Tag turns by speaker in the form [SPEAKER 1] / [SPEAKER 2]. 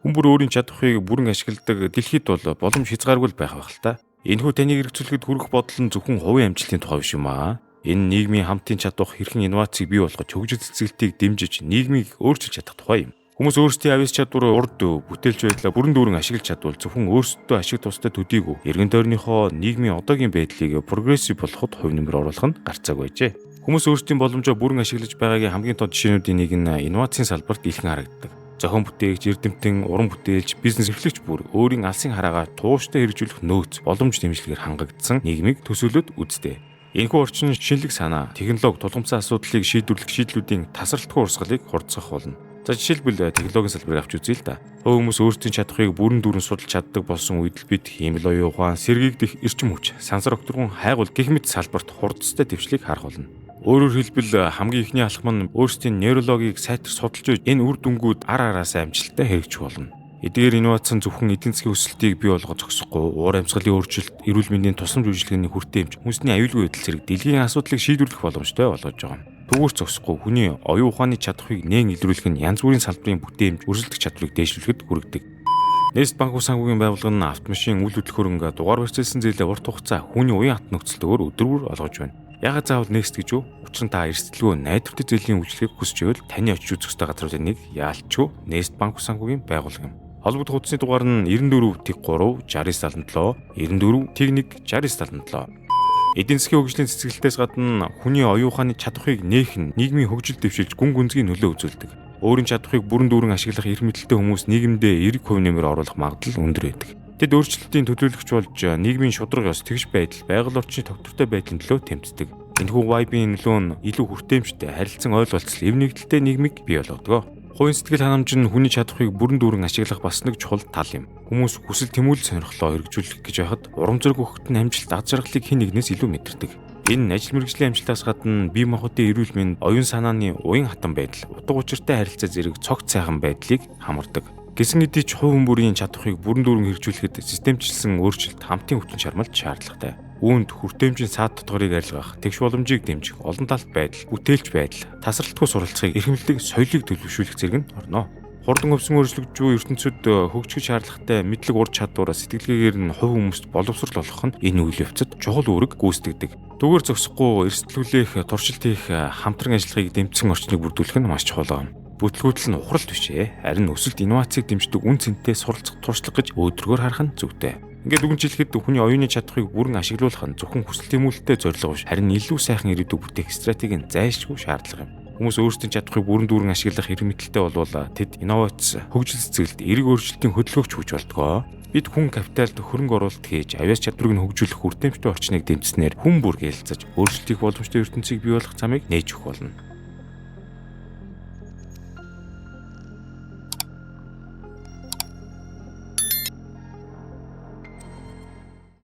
[SPEAKER 1] Хүн бүр өөрийн чадхыг бүрэн ашигладаг дэлхийд бол боломж хязгааргүй байх л та. Энэхүү таныг эргцүүлэхэд хүрэх бодол нь зөвхөн хувийн амжилтын тухай биш юм аа. Энэ нийгмийн хамтын чадвар хэрхэн инновацийг бий болгож хөгжил цэцгэлтийг дэмжиж нийгмийг өөрчилж чадах тухай юм. Хүмүүс өөрсдийн авьяас чадвар урд бүтээлч байдлаа бүрэн дүүрэн ашиглаж чадвал зөвхөн өөрсдөө ашиг тустай төдийгүй эргэн тойрныхоо нийгмийн одоогийн байдлыг прогрессив болгоход хувь нэмэр оруулах нь гарцааг байжээ. Хүмүүс өөрсдийн боломжоо бүрэн ашиглаж байгаагийн хамгийн тод жишээнүүдийн нэг нь инновацийн салбарт илхэн харагддаг. Зохион бүтээгч, эрдэмтэн, уран бүтээлч, бизнес эрхлэгч бүр өөрийн алсын хараагаа тууштай хэрэгжүүлэх нөөц, боломж дэмжлэгээр хангагдсан нийгмийг төсөөлөд үздэг. Энэхүү орчин шинэлэг санаа, технологи, тулгымцсан асуудлыг шийдвэрлэх шийдлүүдийн тасралтгүй урсгалыг хурцгах болно. За жишээлбэл технологийн салбарыг авч үзье л да. Хүмүүс өөрсдийн чадхыг бүрэн дүүрэн судалж чаддаг болсон үед л бид хиймэл оюун ухаан, сэргийгдэх эрчим хүч, сансар окторгон хайгуул гэх мэт салбарт хурдцтай дэвшлиг харах болно. Өөрөөр хэлбэл хамгийн ихний алхам нь өөрсдийн нейрологийг сайтар судалж энэ үр дүнгууд ар араасаа амжилттай хэрэгжих болно. Эдгээр инновац нь зөвхөн эдийн засгийн өсөлтийг бий болгож зогсохгүй, уур амьсгалын өөрчлөлт, эрүүл мэндийн тусламж үйлчилгээний хүртээмж, хүнсний аюулгүй байдал зэрэг дэлхийн асуудлыг шийдвэрлэх боломжтой болгож байгаа юм. Түүгээр зогсохгүй хүний оюун ухааны чадхыг нээн илрүүлэх нь янз бүрийн салбарын бүтээмж, өрсөлдөх чадварыг дээшлүүлэхэд хүргэдэг. Нэст банк санхүүгийн байгууллага нь автомашин үйл хөдлөхөөрөнгө дугаар барьцаалсан зээлээ урт хугацаа хүний уян хат нөхцөлтөөр өдөр бүр олгож байна. Ягаад заавал Next гэж юу? Учир нь та эрсдэлгүй найдвартай зээлийн үйлчлэгийг хүсч байвал таны очиж үзэх ёстой газруудын нэг яалтчгүй Next банк санхүүгийн байгууллага юм. Холбогдох утасны дугаар нь 94-3 6977 94-1 6977. Эдийн засгийн хөгжлийн цэцгэлтээс гадна хүний оюун ухааны чадхыг нээх нь нийгмийн хөгжилд дэвшилж гүн гүнзгий нөлөө үзүүлдэг. Өөрийн чадхыг бүрэн дүүрэн ашиглах эрх мэдэлтэй хүмүүс нийгэмдээ эерэг хувь нэмэр оруулах магадлал өндөр байдаг. Тэд өөрчлөлтийн төлөөлөгч болж нийгмийн шударга ёс тэгш байдал, байгаль орчны тогтвортой байдлын төлөө тэмцдэг. Энэхүү вайбын нөлөө нь илүү хүртээмжтэй, харилцан ойлголцол, эв нэгдэлтэй нийгмийг бий болгодог. Хувийн сэтгэл ханамж нь хүний чадхыг бүрэн дүүрэн ашиглах бас нэг чухал тал юм. Хүмүүс хүсэл тэмүүлэл сонирхлоо хэрэгжүүлэх гэж байхад урам зориг өгөхөд нь амжилт ад жаргалыг хэн нэгнээс илүү мэдэрдэг. Энэ ажил мэргэжлийн амжилтаас гадна бие махбодын эрүүл мэнд, оюун санааны уян хатан байдал, утга учиртай харилцаа зэрэг цогц сайхан байдлыг хамардаг. Гэсэн хэдий ч хувь хүн бүрийн чадхыг бүрэн дүүрэн хэрэгжүүлэхэд системчилсэн өөрчлөлт хамтын хүчин чармайлт шаардлагатай. Үүнд хүртээмжийн саад дотгорыг арилгах, тэгш боломжийг дэмжих, олон талт байдал, бүтээлч байдал, тасралтгүй суралцахыг эрхэмлдэг соёлыг төлөвшүүлэх зэрэг нь орно. Хурдан өвсөн өөрчлөгдөж ертөнцид хөгжих шаардлагатай мэдлэг ур чадвар сэтгэлгээгээр нь хувь хүмүүст боловсрол олгох нь энэ үйл явцад чухал үүрэг гүйцэтгэдэг. Түгээр зогсохгүй эрсдэлүүлэх, туршилт хийх, хамтран ажиллахыг дэмжсэн орчныг бүрдүүлэх нь маш чухал юм. Бүтлгүүтэл нь ухралт биш ээ. Харин өсөлт инновацийг дэмждэг үн цэнтэй суралцах туршлага гэж өөдрөгөөр харах нь зүйтэй. Ингээд үгэнжилэхэд хүний оюуны чадхыг бүрэн ашиглуулах нь зөвхөн хүсэл тэмүүлэлтэй зорилго биш, харин илүү сайхан ирээдүйг бүтээх стратегийн зайлшгүй шаардлага юм. Хүмүүс өөрсдийн чадхыг бүрэн дүүрэн ашиглах эрх мэдэлтэй болвол тэд инновац, хөгжил цэцгэлд, эрэг өөрчлөлтийн хөдөлгөөгч хүч болдгоо. Бид хүн капиталд хөрөнгө оруулалт хийж авьяас чадварыг нь хөгжүүлэх хүртээмжтэй орчныг дэмжснээр хүн бүр гялцаж өөрчлөлтийг боломжтой ертөнцийг бий болгох замыг нээж өгөх болно.